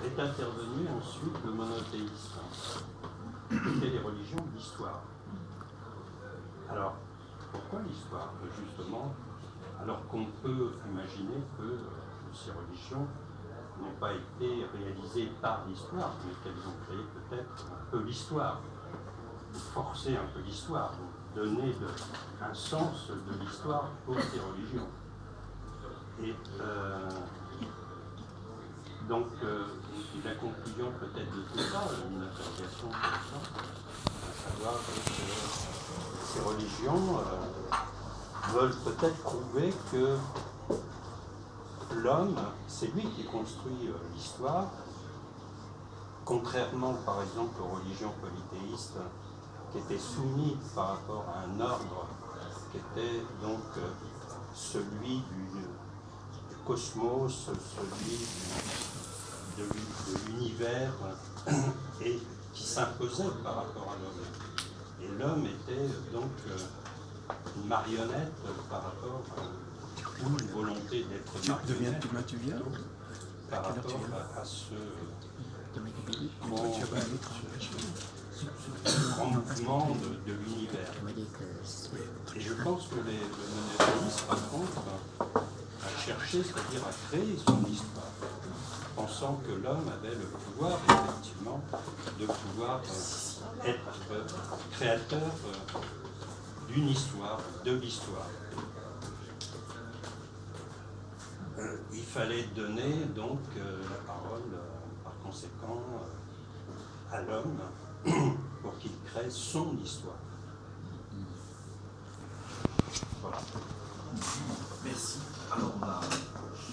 est intervenu ensuite le monothéisme. C'était les religions d'histoire. Alors, pourquoi l'histoire? Justement, alors qu'on peut imaginer que ces religions n'ont pas été réalisées par l'histoire, mais qu'elles ont créé peut-être un peu l'histoire, forcer un peu l'histoire, donner un sens de l'histoire aux ces religions. Et donc, la conclusion peut-être de tout ça, une interrogation intéressante, à savoir que ces religions veulent peut-être prouver que l'homme, c'est lui qui construit l'histoire, contrairement par exemple aux religions polythéistes qui étaient soumises par rapport à un ordre qui était donc celui du cosmos, celui de l'univers et qui s'imposait par rapport à l'homme. Et l'homme était donc une marionnette par rapport ou une volonté d'être marionnette par rapport à ce grand mouvement de l'univers. Et je pense que le monothéisme, par contre, a cherché, c'est-à-dire à créer son histoire, pensant que l'homme avait le pouvoir, effectivement, de pouvoir être créateur d'une histoire, de l'histoire. Il fallait donner donc la parole, par conséquent, à l'homme pour qu'il crée son histoire. Voilà. Merci. Alors on va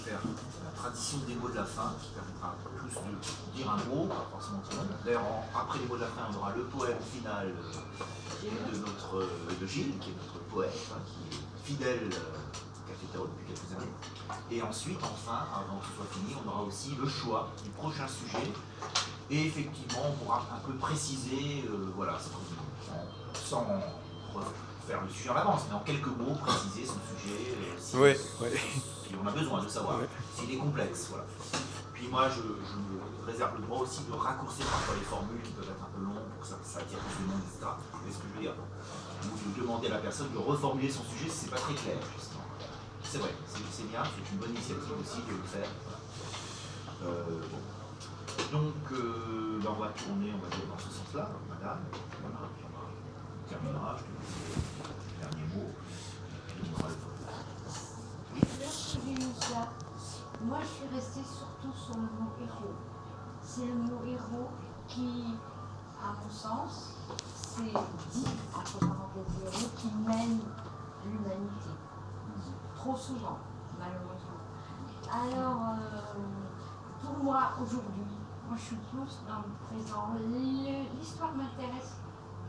faire la tradition des mots de la fin qui permettra à tous de dire un mot, pas forcément tout le monde. D'ailleurs, après les mots de la fin, on aura le poème final de Gilles, qui est notre poète, qui est fidèle au Café Tao depuis quelques années. Et ensuite, enfin, avant que ce soit fini, on aura aussi le choix du prochain sujet. Et effectivement, on pourra un peu préciser, voilà, sans faire le sujet en avance, mais en quelques mots, préciser son sujet, si on a besoin de savoir, s'il est complexe. Voilà. Puis moi, je me réserve le droit aussi de raccourcir parfois les formules qui peuvent être un peu longues pour que ça attire plus de monde, etc. Vous voyez ce que je veux dire? Ou de demander à la personne de reformuler son sujet si c'est pas très clair, justement. C'est vrai, c'est bien, c'est une bonne initiative aussi de le faire. Bon. Donc, on va tourner, on va dire, dans ce sens-là, madame. Voilà, puis on terminera, je te laisse le dernier mot. Oui. Lorsque j'ai lu ça, moi je suis restée surtout sur le mot héros. C'est le mot héros qui, à mon sens, c'est dit, entre parenthèses, héros qui mène l'humanité. Trop souvent, malheureusement. Alors, pour moi, aujourd'hui, moi je suis plus dans le présent. L'histoire m'intéresse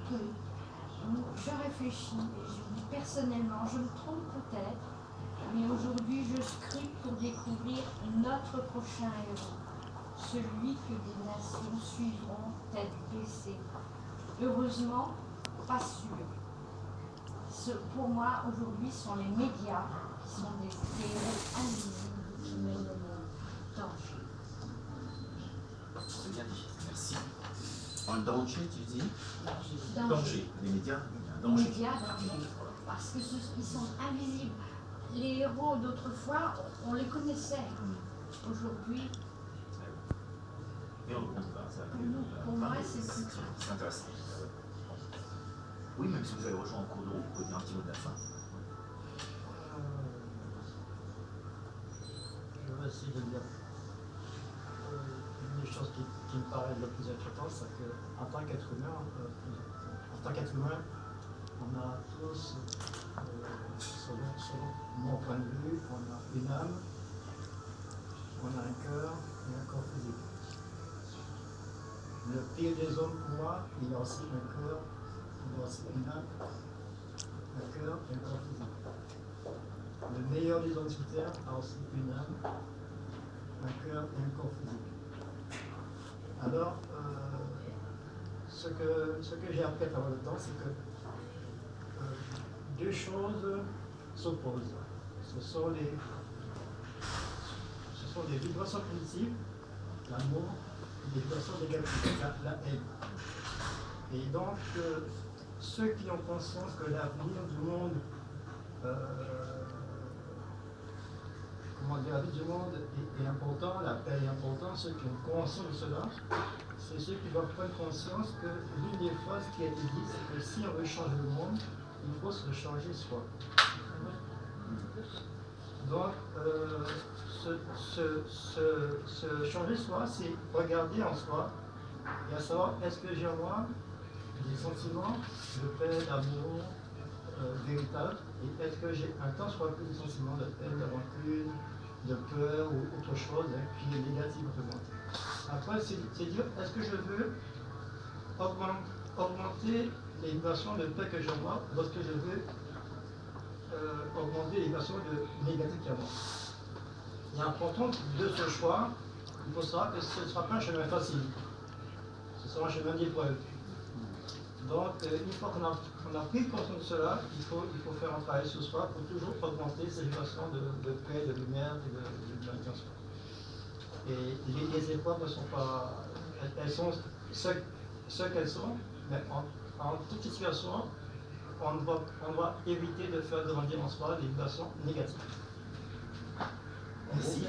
peu. Je réfléchis, je dis personnellement, je me trompe peut-être, mais aujourd'hui je scrute pour découvrir notre prochain héros, celui que des nations suivront tête baissée. Heureusement, pas sûr. Pour moi, aujourd'hui, ce sont les médias qui sont des héros invisibles qui mènent le monde. Danger. C'est bien dit, merci. En danger, tu dis? Danger. Les médias, danger. Les médias, danger. Parce qu'ils sont invisibles. Les héros d'autrefois, on les connaissait. Aujourd'hui. Mais on ne compte pas, ça. Pour moi, c'est plus clair. C'est intéressant. Oui, même si vous avez rejoint en cours de route, vous pouvez dire un petit mot de la fin. Je vais essayer de dire. Une des choses qui me paraît le plus important, c'est qu'en tant qu'être humain, on a tous, selon mon point de vue, on a une âme, on a un cœur et un corps physique. Le pire des hommes pour moi, il a aussi un cœur, il a aussi une âme, un cœur et un corps physique. Le meilleur des hommes sur Terre a aussi une âme, un cœur et un corps physique. Alors, ce que j'ai appris à travers le temps, c'est que deux choses s'opposent. Ce sont les vibrations positives l'amour, des vibrations négatives, la haine. Et donc, ceux qui ont conscience que l'avenir du monde, la vie du monde est important, la paix est importante, ceux qui ont conscience de cela, c'est ceux qui doivent prendre conscience que l'une des phrases qui a été dite, c'est que si on veut changer le monde, il faut se changer soi. Donc, se changer soi, c'est regarder en soi et à savoir, est-ce que j'ai en moi des sentiments de paix, d'amour véritables, et est-ce que j'ai un tant soit peu des sentiments de peine, d'aventure, de peur ou autre chose qui est négative pour moi. Après, c'est dire, est-ce que je veux augmenter les vibrations de paix que j'ai en moi, ou est-ce que je veux augmenter les vibrations de négatif qu'il y a en moi. Et en fonction de ce choix, il faut savoir que ce ne sera pas un chemin facile. Ce sera un chemin d'épreuve. Donc, une fois qu'on a pris conscience de cela, il faut faire un travail sur soi pour toujours augmenter ces vibrations de paix, de lumière et de bienveillance. Et les épreuves ne sont pas... Elles sont ce qu'elles sont, mais en toute situation, on doit éviter de faire grandir en soi des vibrations négatives. Merci.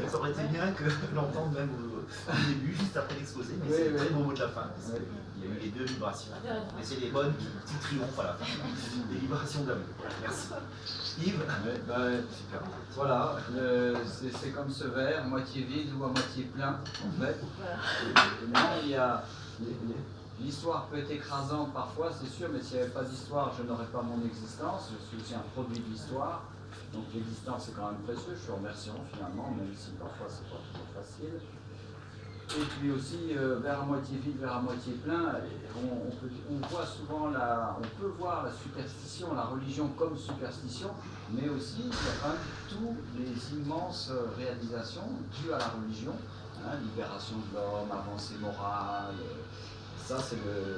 Ça aurait été bien que l'entende même au début, juste après l'exposé, mais c'est le très beau mot de la fin. Parce qu'il y a eu les deux vibrations. Mais c'est les bonnes qui triomphent à la fin. Les vibrations d'amour. Merci. Yves. Super. Voilà, c'est comme ce verre, moitié vide ou à moitié plein, en fait. Et il y a... L'histoire peut être écrasante parfois, c'est sûr, mais s'il n'y avait pas d'histoire, je n'aurais pas mon existence. Je suis aussi un produit de l'histoire. Donc l'existence est quand même précieux, je suis remerciant finalement, même si parfois c'est pas toujours facile. Et puis aussi, vers à moitié vide, vers à moitié plein, on voit souvent on peut voir la superstition, la religion comme superstition, mais aussi il y a quand même toutes les immenses réalisations dues à la religion, libération de l'homme, avancée morale. Ça,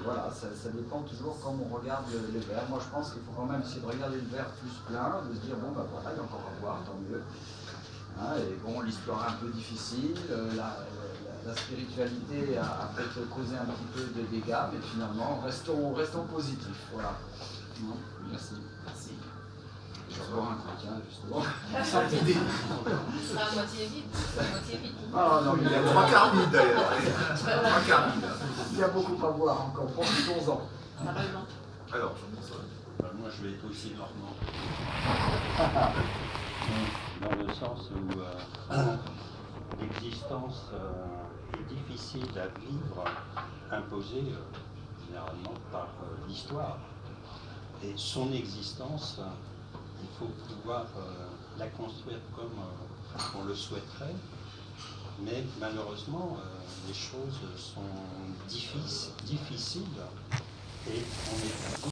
voilà, ça dépend toujours comme on regarde le verre. Moi, je pense qu'il faut quand même essayer de regarder le verre plus plein, de se dire, bon, ben voilà, il y a encore à boire, tant mieux. Et bon, l'histoire est un peu difficile, la spiritualité a peut-être causé un petit peu de dégâts, mais finalement, restons positifs. Voilà. Merci. Merci. Je vais boire un coup, tiens, justement. À moitié vide. Ah non, il y a 3 quarts vide d'ailleurs. 3 quarts vide. Il y a beaucoup à boire encore, profitons-en. Alors, Jean-François. Moi, je vais être aussi normand. Dans le sens où l'existence est difficile à vivre, imposée généralement par l'histoire. Et son existence, il faut pouvoir la construire comme on le souhaiterait, mais malheureusement, les choses sont difficiles et on est